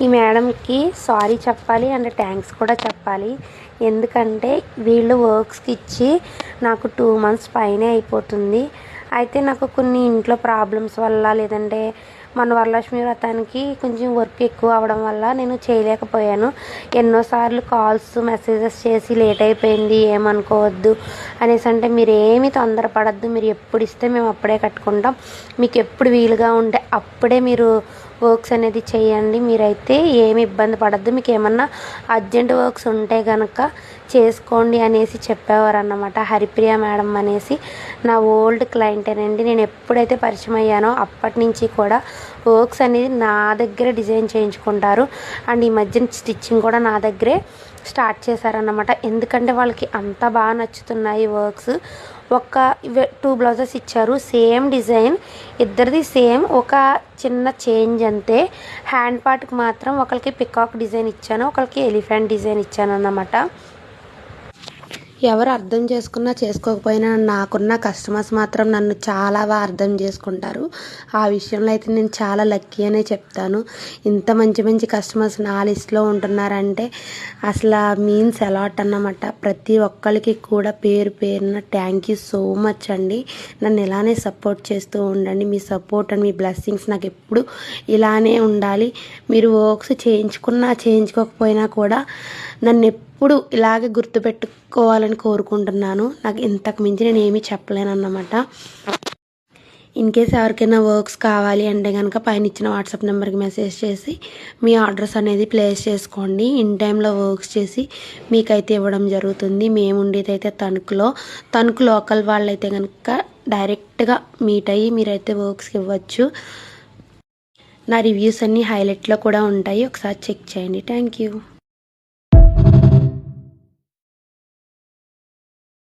ఈ మేడంకి సారీ చెప్పాలి అండ్ థ్యాంక్స్ కూడా చెప్పాలి. ఎందుకంటే వీళ్ళు వర్క్స్కి ఇచ్చి నాకు 2 months పైనే అయిపోతుంది. అయితే నాకు కొన్ని ఇంట్లో ప్రాబ్లమ్స్ వల్ల, లేదంటే మన వరలక్ష్మి వ్రతానికి కొంచెం వర్క్ ఎక్కువ అవ్వడం వల్ల నేను చేయలేకపోయాను. ఎన్నోసార్లు కాల్స్ మెసేజెస్ చేసి లేట్ అయిపోయింది ఏమనుకోవద్దు అనేసి అంటే, మీరు ఏమీ తొందరపడద్దు, మీరు ఎప్పుడు ఇస్తే మేము అప్పుడే కట్టుకుంటాం, మీకు ఎప్పుడు వీలుగా ఉంటే అప్పుడే మీరు వర్క్స్ అనేది చేయండి, మీరైతే ఏమి ఇబ్బంది పడద్దు, మీకు ఏమన్నా అర్జెంట్ వర్క్స్ ఉంటే కనుక చేసుకోండి అనేసి చెప్పేవారు అన్నమాట. హరిప్రియ మేడం అనేసి నా ఓల్డ్ క్లయింటేనండి. నేను ఎప్పుడైతే పరిచయం అయ్యానో అప్పటి నుంచి కూడా వర్క్స్ అనేది నా దగ్గరే డిజైన్ చేయించుకుంటారు. అండ్ ఈ మధ్యన స్టిచ్చింగ్ కూడా నా దగ్గరే స్టార్ట్ చేశారన్నమాట. ఎందుకంటే వాళ్ళకి అంత బాగా నచ్చుతున్నాయి వర్క్స్. ఒక 2 బ్లౌజెస్ ఇచ్చారు, సేమ్ డిజైన్, ఇద్దరిది సేమ్, ఒక చిన్న చేంజ్ అంతే. హ్యాండ్ పార్ట్కి మాత్రం ఒకరికి పికాక్ డిజైన్ ఇచ్చాను, ఒకరికి ఎలిఫెంట్ డిజైన్ ఇచ్చాను అన్నమాట. ఎవరు అర్థం చేసుకున్నా చేసుకోకపోయినా నాకున్న కస్టమర్స్ మాత్రం నన్ను చాలా బాగా అర్థం చేసుకుంటారు. ఆ విషయంలో అయితే నేను చాలా లక్కీ అనే చెప్తాను. ఇంత మంచి మంచి కస్టమర్స్ నా లిస్ట్లో ఉంటున్నారంటే అసలు మీన్స్ అలాట్ అన్నమాట. ప్రతి ఒక్కరికి కూడా పేరు పేరున థ్యాంక్ యూ సో మచ్ అండి. నన్ను ఇలానే సపోర్ట్ చేస్తూ ఉండండి. మీ సపోర్ట్ అండ్ మీ బ్లెస్సింగ్స్ నాకు ఎప్పుడు ఇలానే ఉండాలి. మీరు వర్క్స్ చేయించుకున్నా చేయించుకోకపోయినా కూడా నన్ను ఎప్పుడు ఇలాగే గుర్తుపెట్టుకోవాలని కోరుకుంటున్నాను. నాకు ఇంతకు మించి నేను ఏమీ చెప్పలేను అన్నమాట. ఇన్ కేస్ ఎవరికైనా వర్క్స్ కావాలి అంటే కనుక పైన ఇచ్చిన వాట్సాప్ నెంబర్కి మెసేజ్ చేసి మీ ఆర్డర్స్ అనేది ప్లేస్ చేసుకోండి. ఇన్ టైంలో వర్క్స్ చేసి మీకైతే ఇవ్వడం జరుగుతుంది. మేము ఉండేది అయితే తణుకు లోకల్ వాళ్ళైతే కనుక డైరెక్ట్గా మీట్ అయ్యి మీరైతే వర్క్స్కి ఇవ్వచ్చు. నా రివ్యూస్ అన్నీ హైలైట్లో కూడా ఉంటాయి, ఒకసారి చెక్ చేయండి. Thank you.